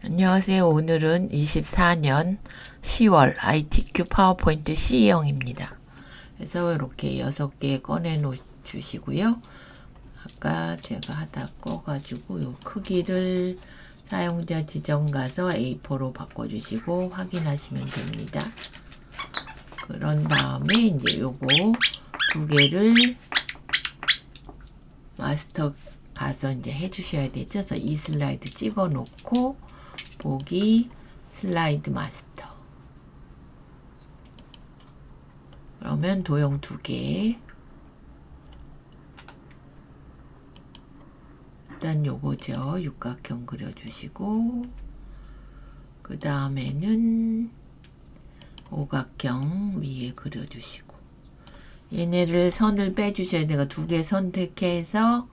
안녕하세요. 오늘은 24년 10월 ITQ 파워포인트 C형입니다. 그래서 이렇게 6개 꺼내 놓으시고요. 아까 제가 하다 꺼가지고 요 크기를 사용자 지정 가서 A4로 바꿔주시고 확인하시면 됩니다. 그런 다음에 이제 요거 2개를 마스터 가서 이제 해주셔야 되죠. 그래서 이 슬라이드 찍어 놓고 보기 슬라이드 마스터. 그러면 도형 2개. 일단 요거죠. 육각형 그려주시고 그 다음에는 오각형 위에 그려주시고 얘네를 선을 빼주셔야 돼요. 2개 선택해서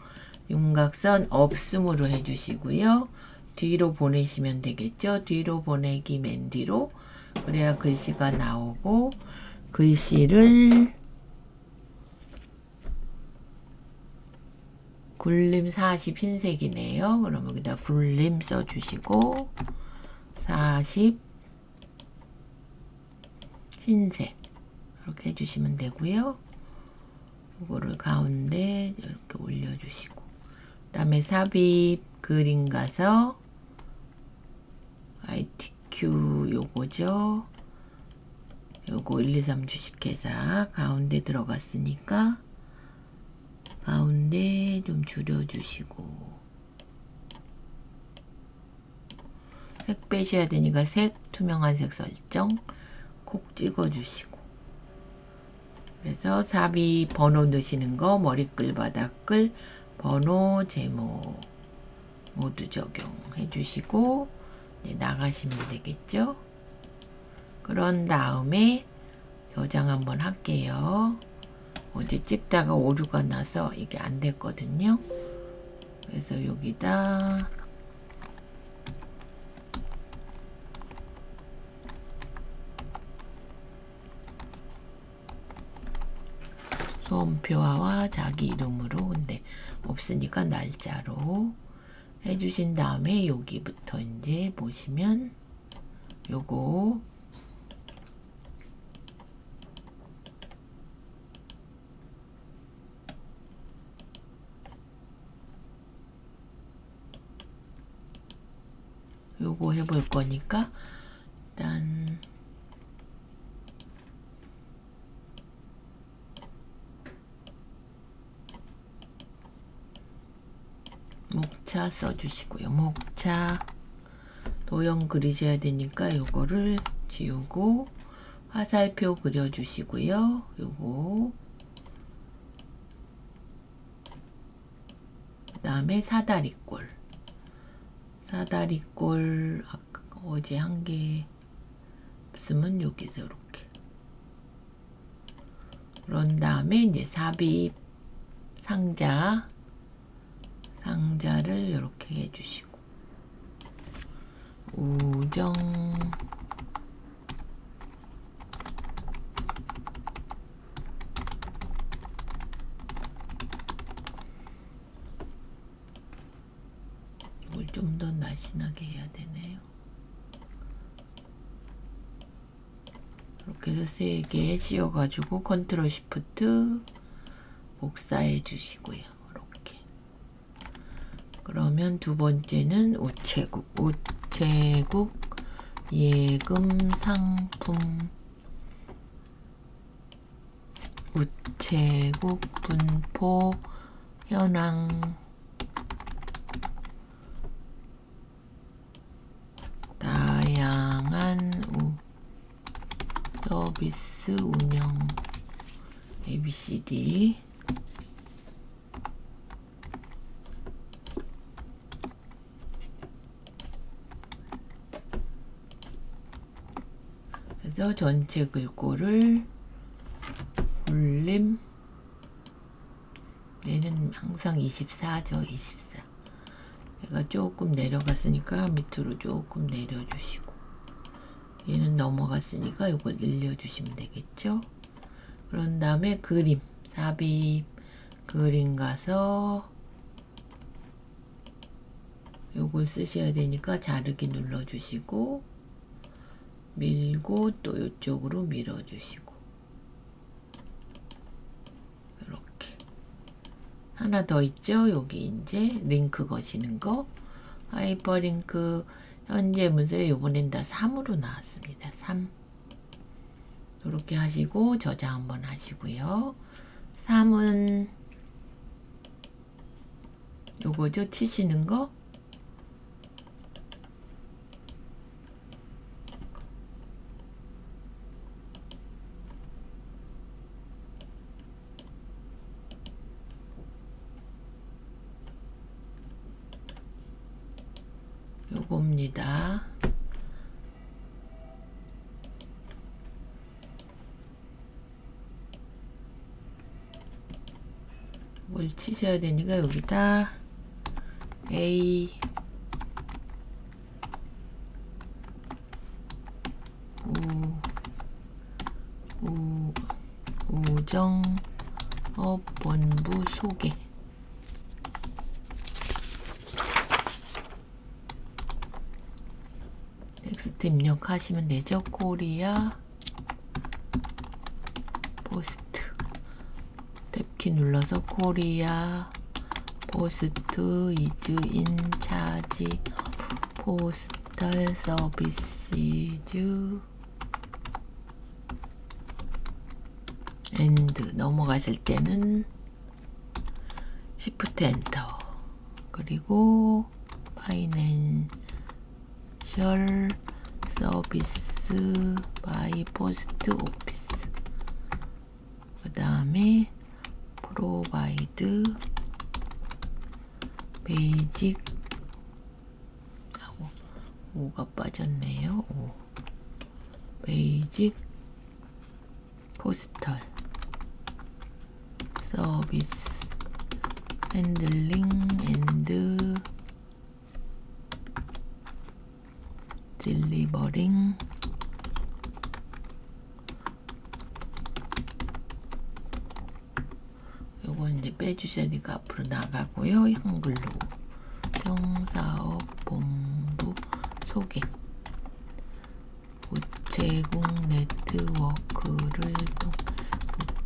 윤곽선 없음으로 해주시고요. 뒤로 보내시면 되겠죠. 뒤로 보내기 맨 뒤로. 그래야 글씨가 나오고 글씨를 굴림 40 흰색이네요. 그럼 여기다 굴림 써주시고 40 흰색 이렇게 해주시면 되고요. 이거를 가운데 이렇게 올려주시고 그 다음에 삽입 그림 가서 ITQ 요거죠. 요거 123 주식회사 가운데 들어갔으니까 가운데 좀 줄여주시고 색 빼셔야 되니까 색 투명한 색 설정 콕 찍어주시고 그래서 삽입 번호 넣으시는 거 머리글 바닥글 번호 제목 모두 적용해 주시고 나가시면 되겠죠. 그런 다음에 저장 한번 할게요. 어제 찍다가 오류가 나서 이게 안 됐거든요. 그래서 여기다 수험표와 자기 이름으로 근데 없으니까 날짜로 해주신 다음에 여기부터 이제 보시면 요거 해볼 거니까 일단 목차 써주시고요. 목차 도형 그리셔야 되니까 요거를 지우고 화살표 그려주시고요. 요거 그 다음에 사다리꼴 아까 어제 한 개 없으면 여기서 이렇게 그런 다음에 이제 삽입 상자를 이렇게 해주시고 우정 이걸 좀 더 날씬하게 해야 되네요. 이렇게 해서 3개 씌워가지고 컨트롤 시프트 복사해 주시고요. 이렇게 그러면 두 번째는 우체국 예금 상품 우체국 분포 현황 다양한 서비스 운영 ABCD 그래서 전체 글꼴을 굴림 얘는 항상 24죠. 24 얘가 조금 내려갔으니까 밑으로 조금 내려주시고 얘는 넘어갔으니까 이걸 늘려주시면 되겠죠. 그런 다음에 그림 삽입 그림 가서 요거 요걸 쓰셔야 되니까 자르기 눌러주시고 밀고 또 이쪽으로 밀어주시고 이렇게 하나 더 있죠. 여기 이제 링크 거시는 거 하이퍼링크 현재 문서에 요번엔 다 3으로 나왔습니다. 3 이렇게 하시고 저장 한번 하시고요. 3은 요거죠. 치시는 거 요겁니다. 뭘 치셔야 되니까 여기다 A 우정업본부 소개 텍스트 입력하시면 되죠. 코리아 포스트 탭키 눌러서 코리아 포스트 이즈 인 차지 포스탈 서비스즈 엔드 넘어가실 때는 시프트 엔터 그리고 파이낸셜 서비스 바이 포스트 오피스 그 다음에 프로바이드 베이직 하고 5가 빠졌네요. 5 베이직 포스털 서비스 핸들링 앤드 딜리버링 요건 이제 빼주셔야 되니까 앞으로 나가고요. 한글로 정사업본부 소개 우체국 네트워크를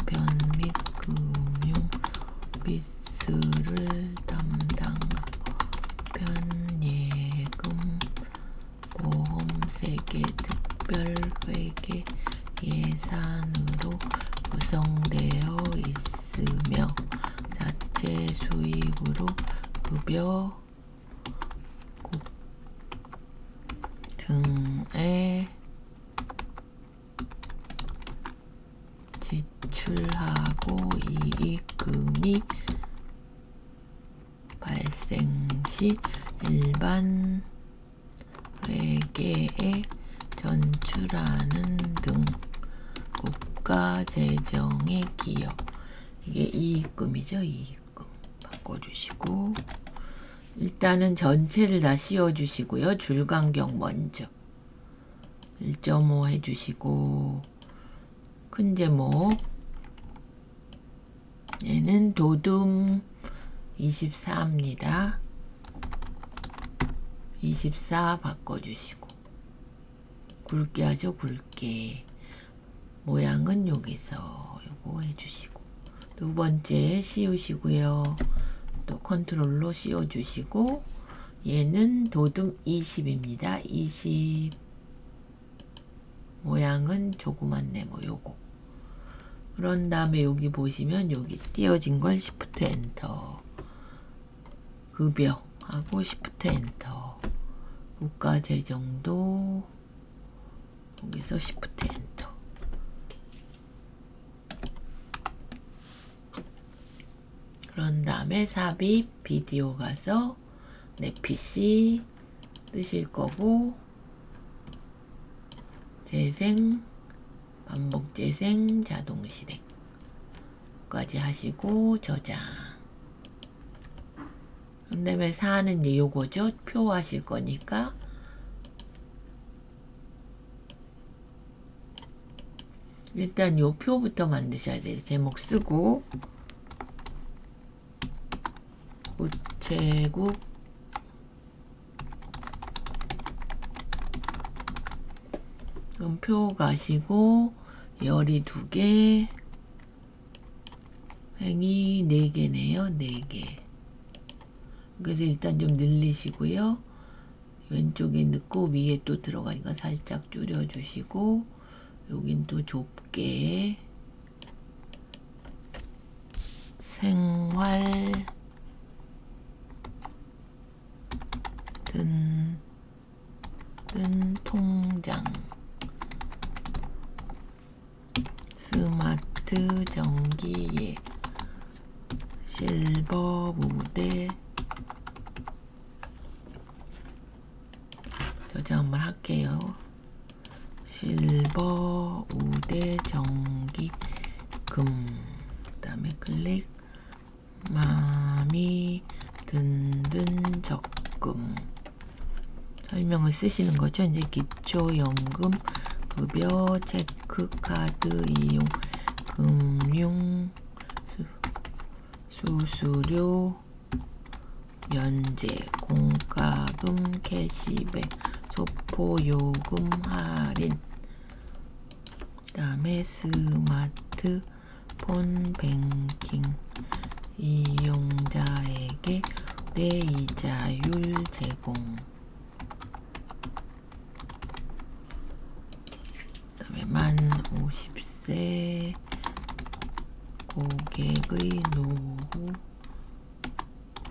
우편 및 금융 비스를 담당하고 편예금 보험세계 특별회계 예산으로 구성되어 있으며 자체 수입으로 급여 등에 지출하고 이익금이 발생 시 일반 회계에 전출하는 등 국가 재정에 기여 이게 이익금이죠. 이익금 바꿔주시고 일단은 전체를 다 씌워주시고요. 줄간격 먼저 1.5 해주시고 큰 제목 얘는 도둠 24입니다. 24 바꿔주시고 굵게 하죠. 굵게 모양은 여기서 요거 해주시고 두 번째 씌우시고요. 또 컨트롤로 씌워주시고 얘는 도둠 20입니다. 20 모양은 조그만 네모 요거 그런 다음에 여기 보시면 여기 띄어진 걸 시프트 엔터 급여 하고 시프트 엔터 국가재정도 여기서 시프트 엔터 그런 다음에 삽입 비디오 가서 내 PC 뜨실 거고 재생 반복 재생 자동 실행 까지 하시고 저장 그 다음에 4는 이제 요거죠. 표 하실 거니까 일단 요 표부터 만드셔야 돼요. 제목 쓰고 우체국 그럼 표 가시고 열이 2개, 횡이 4개네요. 4개. 그래서 일단 좀 늘리시고요. 왼쪽에 넣고 위에 또 들어가니까 살짝 줄여주시고, 여긴 또 좁게 생활 든 통장 스마트 전기예 실버 무대 저장 한번 할게요. 실버 우대 전기 금 그다음에 클릭 마미 든든 적금 설명을 쓰시는 거죠. 이제 기초연금 급여 체크카드 이용 금융 수수료 면제 공과금 캐시백 소포요금 할인 그다음에 스마트폰 뱅킹 이용자에게 내이자율 제공 그다음에 만 50세 고객의 노후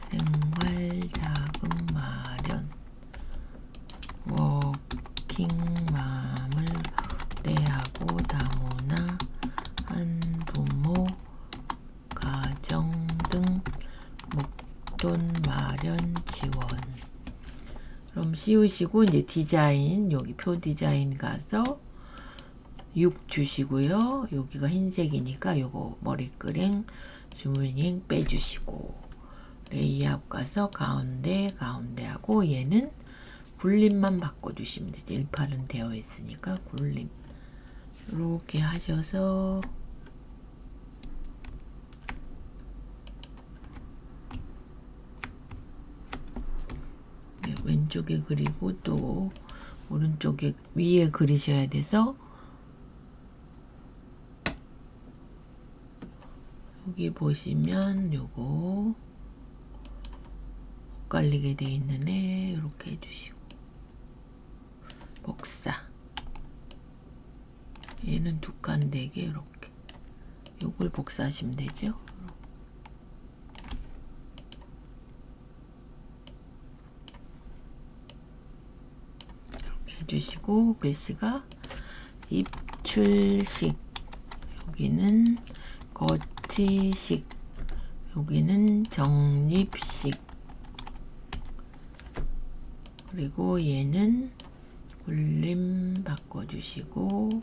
생활자금 마련 워킹맘을 대하고 다문화 한부모 가정 등 목돈 마련 지원. 그럼 씌우시고 이제 디자인 여기 표 디자인 가서 6 주시고요. 여기가 흰색이니까 요거 머리끄랭 주문행 빼주시고 레이아웃 가서 가운데 하고 얘는 굴림만 바꿔주시면 되죠. 18은 되어 있으니까 굴림 이렇게 하셔서 왼쪽에 그리고 또 오른쪽에 위에 그리셔야 돼서 여기 보시면 요거 엇갈리게 돼 있는 애 이렇게 해주시고 복사 얘는 2칸 4개 이렇게 요걸 복사하시면 되죠. 이렇게 해주시고 글씨가 입출식 여기는 거치식 여기는 정립식 그리고 얘는 굴림 바꿔주시고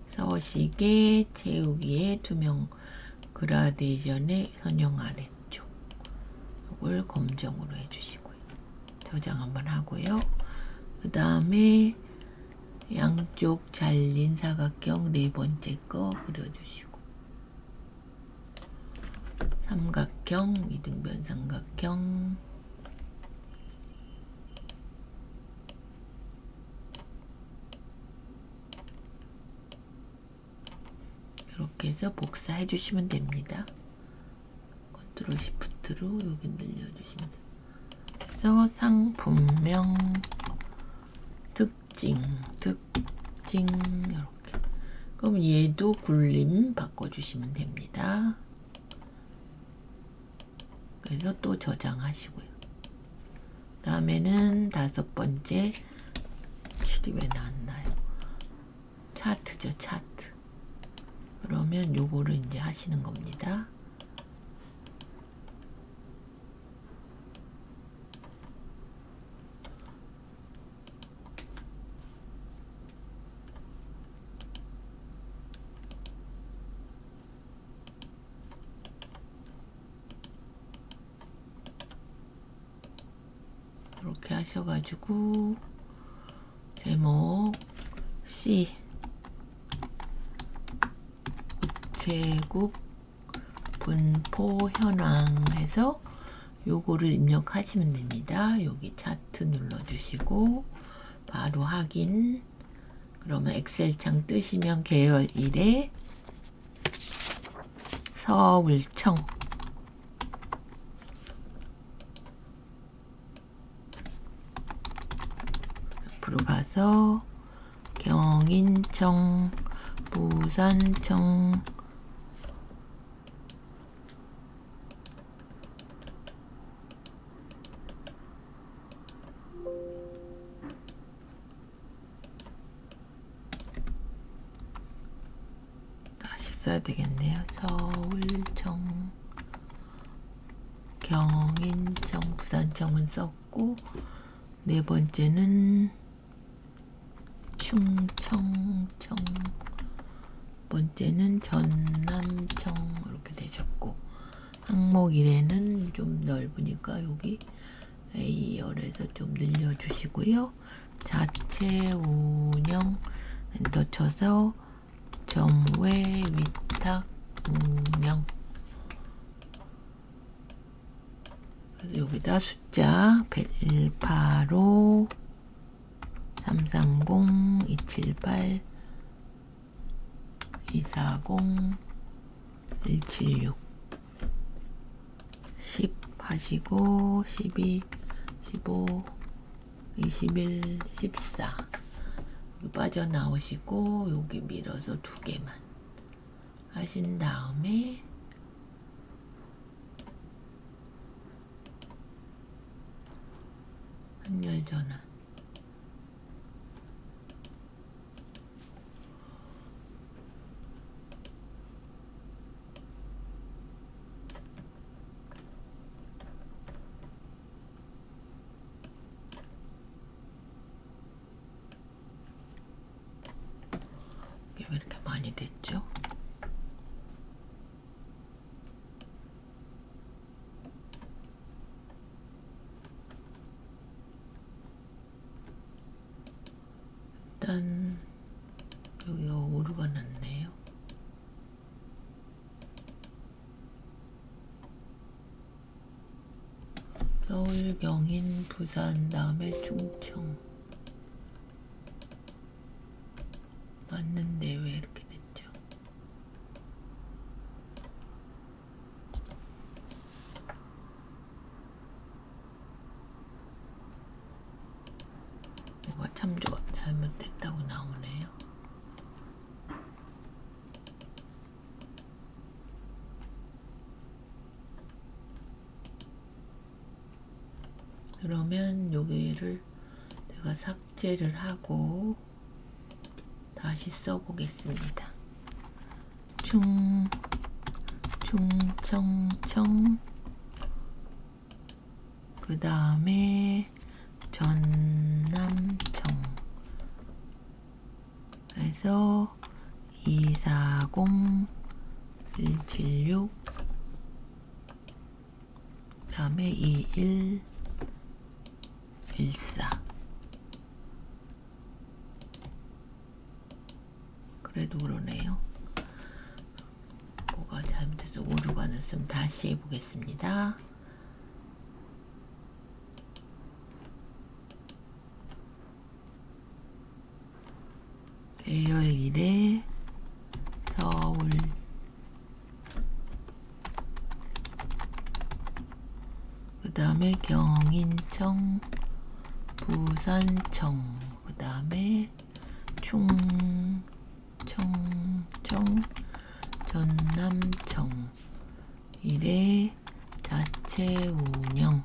서식에 채우기에 투명 그라데이션의 선형 아래쪽 이걸 검정으로 해주시고요. 저장 한번 하고요. 그 다음에 양쪽 잘린 사각형 4번째 거 그려주시고 삼각형 이등변 삼각형 이렇게 해서 복사해 주시면 됩니다. 컨트롤 시프트로 여기 늘려주시면 돼요. 그래서 상품명 특징 이렇게 그럼 얘도 굴림 바꿔주시면 됩니다. 그래서 또 저장하시고요. 다음에는 5번째 칠이 왜 나왔나요? 차트죠. 차트. 그러면 요거를 이제 하시는 겁니다. 이렇게 하셔가지고 제목 C 우체국 분포 현황 해서 요거를 입력하시면 됩니다. 여기 차트 눌러주시고 바로 확인 그러면 엑셀창 뜨시면 계열 1에 서울청 옆으로 가서 경인청, 부산청, 다시 써야 되겠네요. 서울청, 경인청, 부산청은 썼고, 네 번째는 충청청, 번째는 전남청 이렇게 되셨고, 항목 1에는 좀 넓으니까 여기 A열에서 좀 늘려주시고요. 자체 운영 엔터 쳐서 점외 위탁 운영, 그래서 여기다 숫자 185 330 278 240 176 10 하시고 12 15 21 14 여기 빠져나오시고 여기 밀어서 2개만 하신 다음에 한열 전환 이게 왜 이렇게 많이 됐죠? 일단 여기가 오류가 났네요. 서울, 경인, 부산 다음에 충청 맞는데 왜 이렇게 됐죠? 뭐가 참조가 잘못됐다고 나오네요. 그러면 여기를 내가 삭제를 하고 다시 써보겠습니다. 충청청 그 다음에 전남청 그래서 240 176 그 다음에 21 14 그래도 그러네요. 뭐가 잘못해서 오류가 났으면 다시 해보겠습니다. 계열 1에 서울 그 다음에 경인청 부산청 그 다음에 충청청 전남청 1에 자체 운영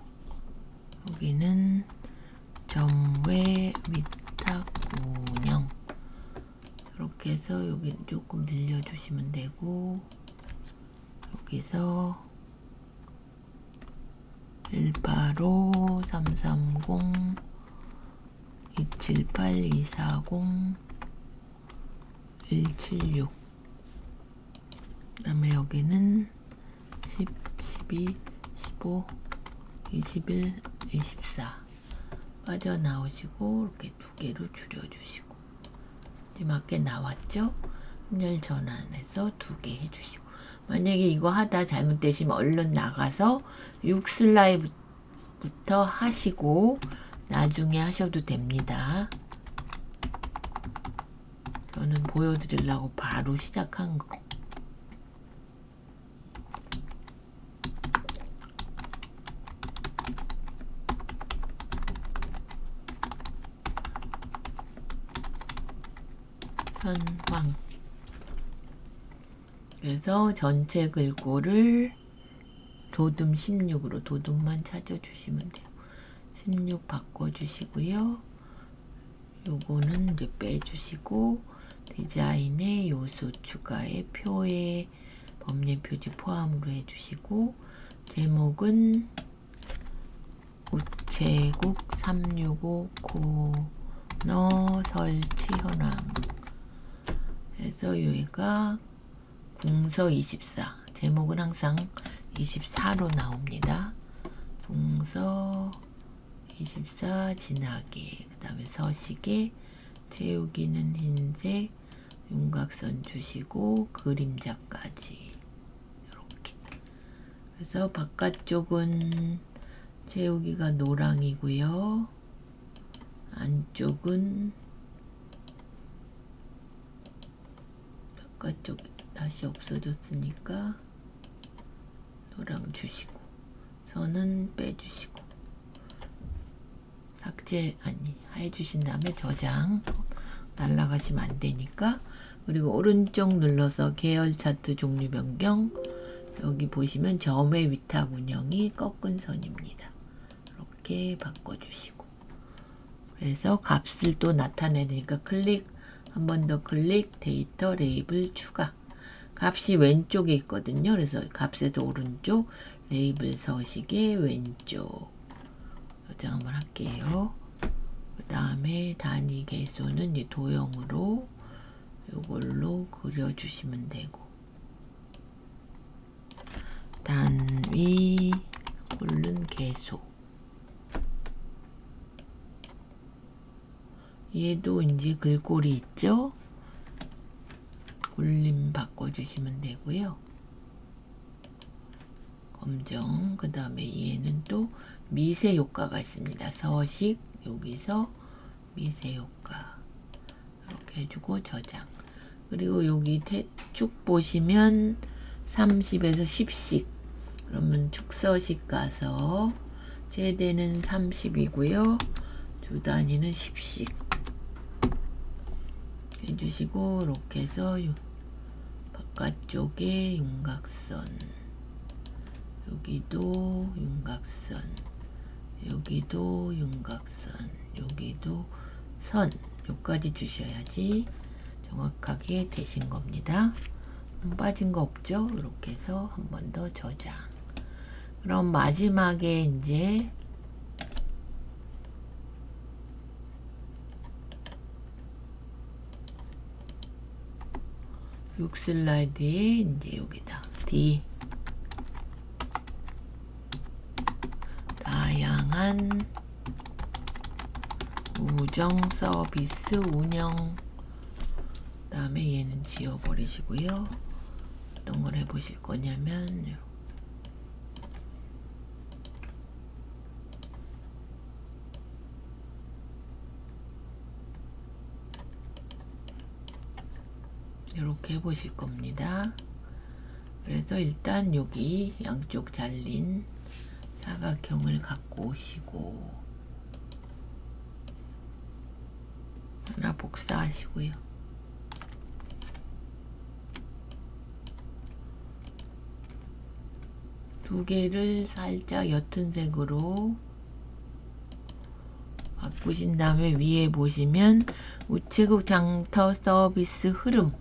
여기는 점외 위탁 운영 이렇게 해서 여기 조금 늘려주시면 되고 여기서 185 330 278 240 176 그 다음에 여기는 10 12 15 21 24 빠져나오시고 이렇게 2개로 줄여주시고 이제 맞게 나왔죠? 혼혈 전환해서 2개 해주시고 만약에 이거 하다 잘못되시면 얼른 나가서 6슬라이드부터 하시고 나중에 하셔도 됩니다. 저는 보여드리려고 바로 시작한 거. 현황. 그래서 전체 글꼴을 도둠 16으로 도둠만 찾아주시면 돼요. 16 바꿔주시고요. 요거는 이제 빼주시고 디자인의 요소 추가에 표에 범례 표지 포함으로 해주시고 제목은 우체국 365 코너 설치 현황 해서 여기가 궁서 24 제목은 항상 24로 나옵니다. 궁서 24 진하게 그 다음에 서식에 채우기는 흰색 윤곽선 주시고 그림자까지 이렇게 그래서 바깥쪽은 채우기가 노랑이고요. 안쪽은 바깥쪽 다시 없어졌으니까 노랑 주시고 선은 빼주시고 삭제 해주신 다음에 저장 날라가시면 안 되니까 그리고 오른쪽 눌러서 계열 차트 종류 변경 여기 보시면 점의 위탁 운영이 꺾은 선입니다. 이렇게 바꿔주시고 그래서 값을 또 나타내니까 클릭 한 번 더 클릭 데이터 레이블 추가 값이 왼쪽에 있거든요. 그래서 값에서 오른쪽 레이블 서식의 왼쪽 저장 한번 할게요. 그 다음에 단위 개수는 이제 도형으로 이걸로 그려주시면 되고 단위 꼴른 개수 얘도 이제 글꼴이 있죠. 굴림 바꿔주시면 되고요. 검정 그 다음에 얘는 또 미세 효과가 있습니다. 서식 여기서 미세 효과 이렇게 해주고 저장 그리고 여기 쭉 보시면 30에서 10씩 그러면 축서식 가서 최대는 30이고요. 주 단위는 10씩 해주시고 이렇게 해서 바깥쪽에 윤곽선 여기도 윤곽선 여기도 윤곽선 여기도 선 여기까지 주셔야지 정확하게 되신 겁니다. 빠진 거 없죠? 이렇게 해서 한 번 더 저장 그럼 마지막에 이제 육 슬라이드에 이제 여기다 D 다양한 우정 서비스 운영 그 다음에 얘는 지워버리시고요. 어떤 걸 해보실 거냐면 이렇게 해보실 겁니다. 그래서 일단 여기 양쪽 잘린 사각형을 갖고 오시고 하나 복사하시고요. 두 개를 살짝 옅은 색으로 바꾸신 다음에 위에 보시면 우체국 장터 서비스 흐름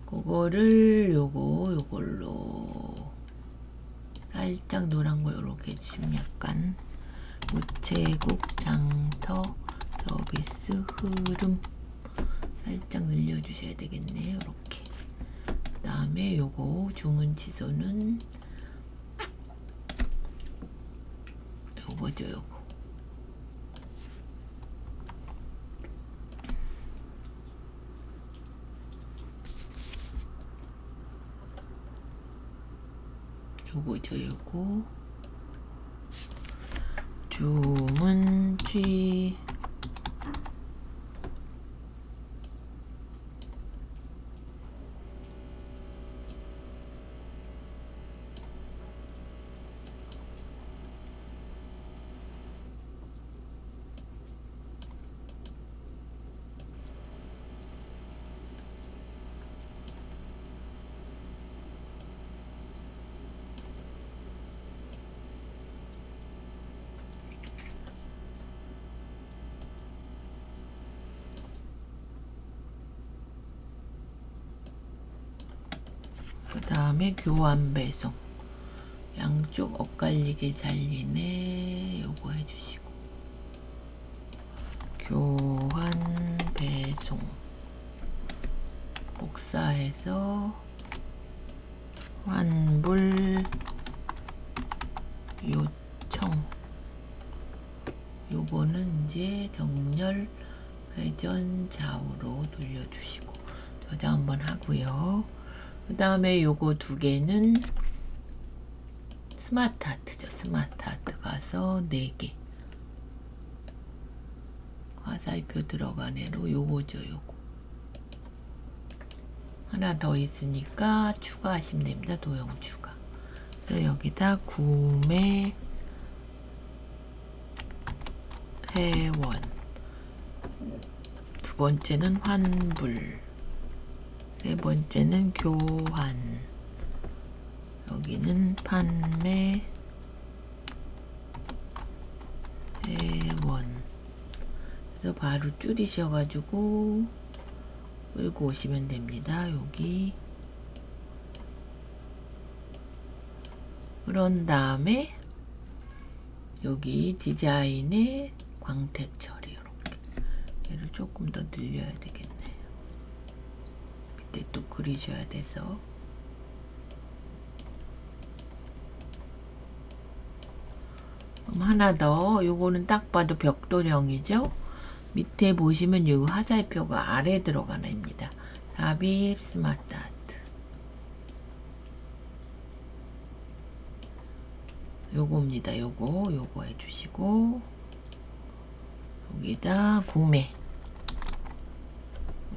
그거를 요걸로 살짝 노란 거 이렇게 해주시면 약간 우체국 장터 서비스 흐름 살짝 늘려주셔야 되겠네요. 이렇게 그 다음에 요거 주문 취소는 요거죠. 요거 요거죠. 요거 주문 다음에 교환 배송. 양쪽 엇갈리게 잘리네. 요거 해주시고. 교환 배송. 복사해서 환불 요청. 요거는 이제 정렬 회전 좌우로 돌려주시고 저장 한번 하고요. 그 다음에 요거 두 개는 스마트 아트죠. 스마트 아트 가서 4개. 화살표 들어간 애로 요거죠. 요거. 하나 더 있으니까 추가하시면 됩니다. 도형 추가. 그래서 여기다 구매 회원. 두 번째는 환불. 세 번째는 교환. 여기는 판매 회원. 그래서 바로 줄이셔가지고 끌고 오시면 됩니다. 여기. 그런 다음에 여기 디자인의 광택 처리 이렇게. 얘를 조금 더 늘려야 되겠네요. 밑에 또 그리셔야 돼서. 그럼 하나 더. 요거는 딱 봐도 벽돌형이죠. 밑에 보시면 요 화살표가 아래 들어가는 입니다. 삽입 스마트 아트. 요거입니다. 요거 해주시고 여기다 구매.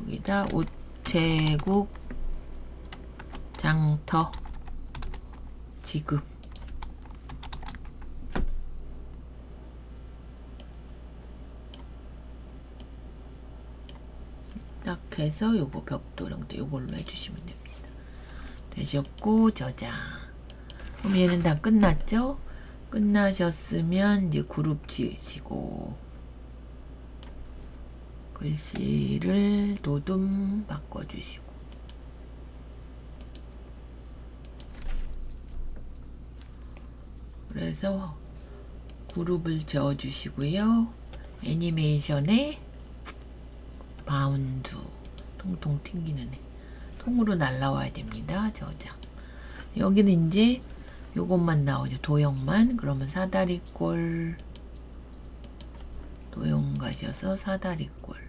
여기다 우체국 장터 지급. 딱 해서 요거 벽돌형도 요걸로 해주시면 됩니다. 되셨고 저장. 그럼 얘는 다 끝났죠? 끝나셨으면 이제 그룹 지으시고 글씨를 노듬 바꿔주시고 그래서 그룹을 지어주시고요. 애니메이션에 바운드 통통 튕기는 애 통으로 날라와야 됩니다. 저장. 여기는 이제 요것만 나오죠. 도형만. 그러면 사다리꼴 도형 가셔서 사다리꼴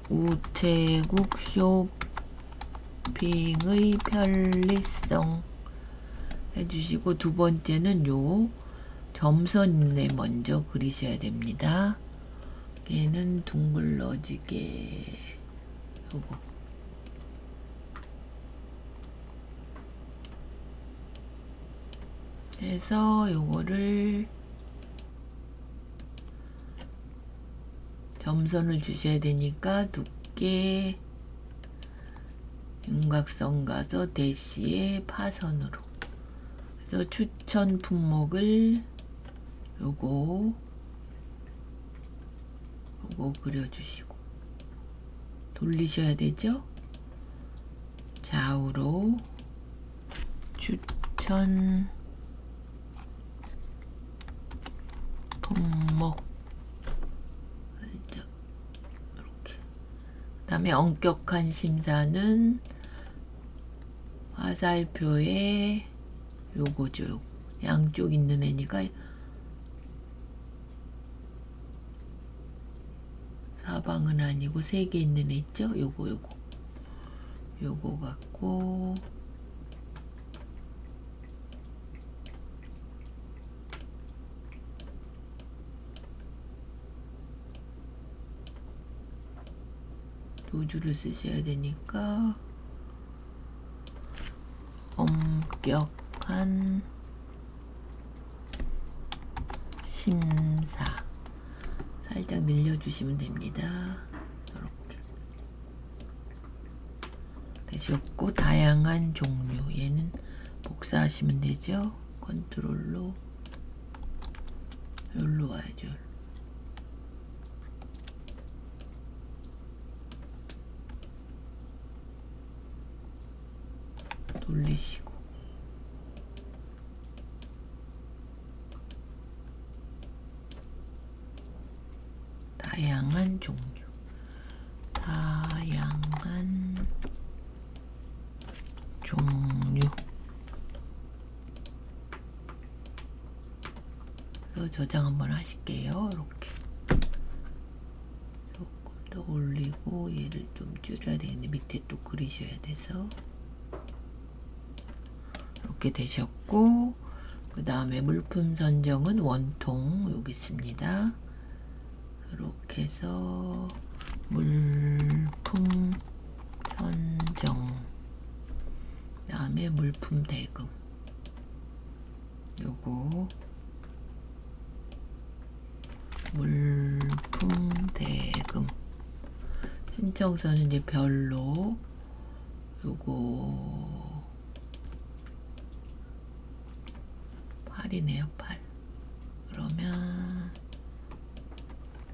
우체국 쇼핑의 편리성 해주시고 두 번째는 요 점선에 먼저 그리셔야 됩니다. 얘는 둥글러지게 요거 해서 요거를 점선을 주셔야 되니까 두께 윤곽선 가서 대시에 파선으로 그래서 추천 품목을 요거 그려주시고 돌리셔야 되죠. 좌우로 추천 품목 살짝 이렇게. 그 다음에 엄격한 심사는 화살표에 요거죠. 요거. 양쪽 있는 애니까 사방은 아니고 3개 있는 애 있죠? 요거 갖고 두 줄을 쓰셔야 되니까 엄격한 심사 살짝 늘려주시면 됩니다. 이렇게 되셨고 다양한 종류 얘는 복사하시면 되죠. 컨트롤로 여기로 와야죠. 돌리시고 다양한 종류 저장 한번 하실게요. 이렇게 조금 더 올리고 얘를 좀 줄여야 되겠네. 밑에 또 그리셔야 돼서 이렇게 되셨고, 그 다음에 물품 선정은 원통 여기 있습니다. 이렇게 해서 물품 선정, 그 다음에 물품 대금, 요거 물품 대금 신청서는 이제 별로 요거 8이네요. 8. 그러면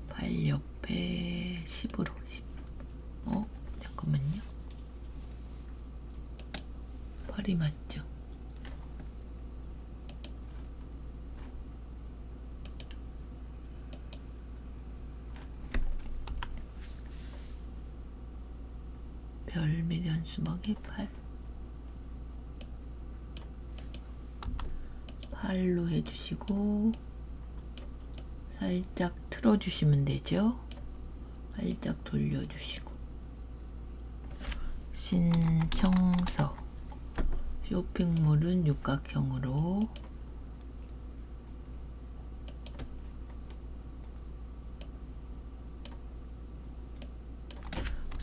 8 옆에 10으로 10. 잠깐만요. 8이 맞죠? 별 미련 수막이 8로 해주시고 살짝 틀어주시면 되죠. 살짝 돌려주시고 신청서 쇼핑몰은 육각형으로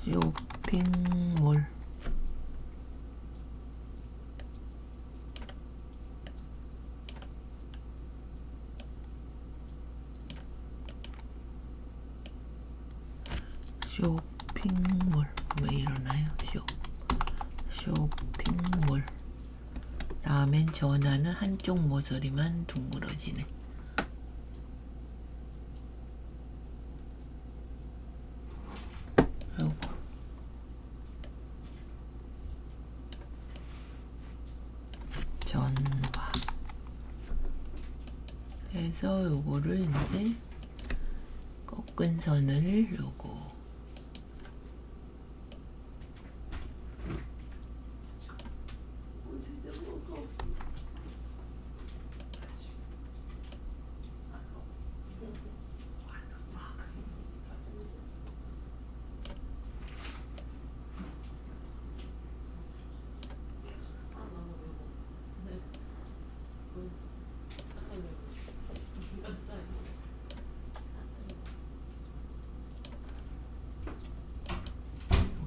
쇼핑몰 쇼핑몰 왜 이러나요? 쇼핑몰 다음엔 전화는 한쪽 모서리만 둥그러지네. 요거 전화 해서 요거를 이제 꺾은 선을 요거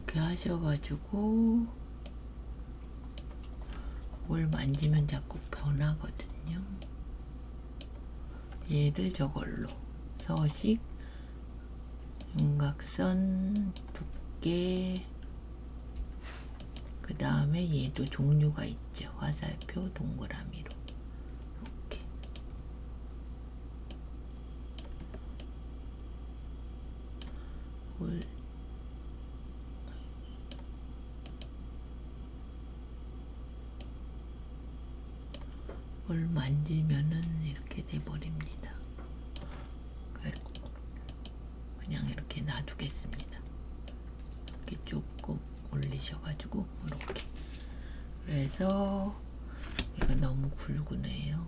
이렇게 하셔가지고 뭘 만지면 자꾸 변하거든요. 얘를 저걸로 서식 윤곽선 두께 그 다음에 얘도 종류가 있죠. 화살표 동그라미로 이렇게 뭘 만지면은 이렇게 돼버립니다. 그냥 이렇게 놔두겠습니다. 이렇게 조금 올리셔가지고 이렇게. 그래서 이거 너무 굵으네요.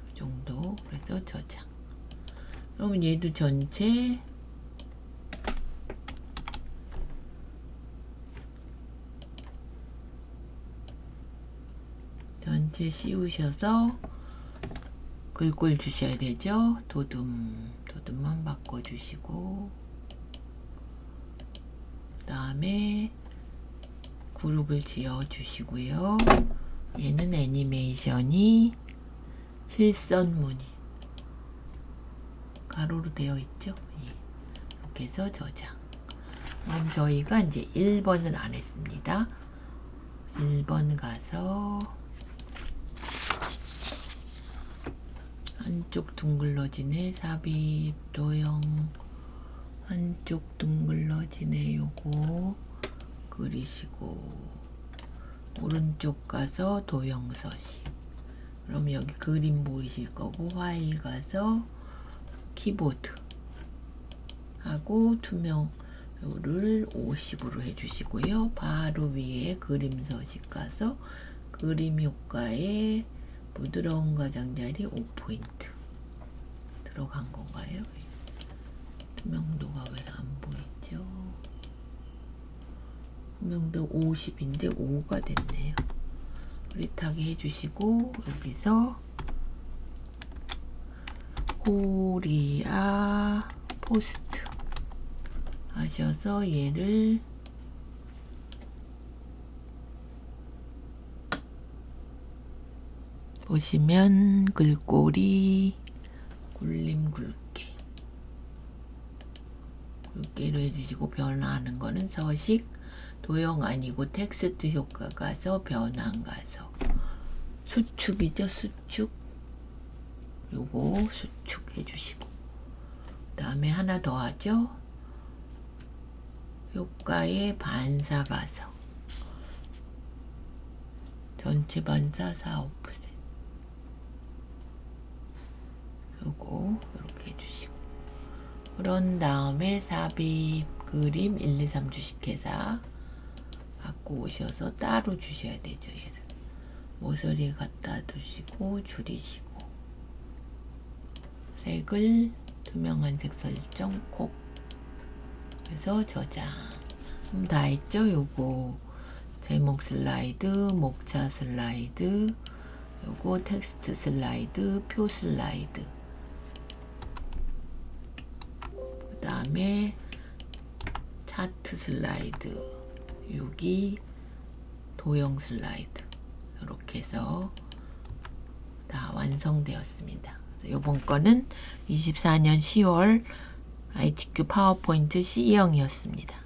이 정도. 그래서 저장. 그러면 얘도 전체 씌우셔서 글꼴 주셔야 되죠. 도둠만 바꿔주시고 그 다음에 그룹을 지어 주시고요. 얘는 애니메이션이 실선무늬 가로로 되어 있죠. 예. 이렇게 해서 저장. 그럼 저희가 이제 1번을 안 했습니다. 1번 가서 한쪽 둥글러지네. 삽입 도형 한쪽 둥글러지네. 요거 그리시고 오른쪽 가서 도형 서식. 그럼 여기 그림 보이실 거고 파일 가서 키보드 하고 투명을 50으로 해주시고요. 바로 위에 그림 서식 가서 그림 효과에 부드러운 가장자리 5포인트 들어간 건가요? 투명도가 왜 안 보이죠? 투명도 50인데 5가 됐네요. 흐릿하게 해주시고 여기서 코리아 포스트 하셔서 얘를 보시면 글꼴이 굴림 굵게로 해주시고 변화하는 거는 서식 도형 아니고 텍스트 효과 가서 변환 가서 수축이죠. 수축 요거 수축 해주시고 그 다음에 하나 더 하죠. 효과에 반사 가서 전체 반사 4, 5% 요거 이렇게 해주시고 그런 다음에 삽입 그림 1, 2, 3 주식회사 갖고 오셔서 따로 주셔야 되죠. 얘를 모서리에 갖다 두시고 줄이시고 색을 투명한 색 설정 콕 그래서 저장 다 했죠. 요거 제목 슬라이드, 목차 슬라이드, 요거 텍스트 슬라이드, 표 슬라이드 그 다음에 차트 슬라이드 6이 도형 슬라이드 이렇게 해서 다 완성되었습니다. 이번 거는 24년 10월 ITQ 파워포인트 C형이었습니다.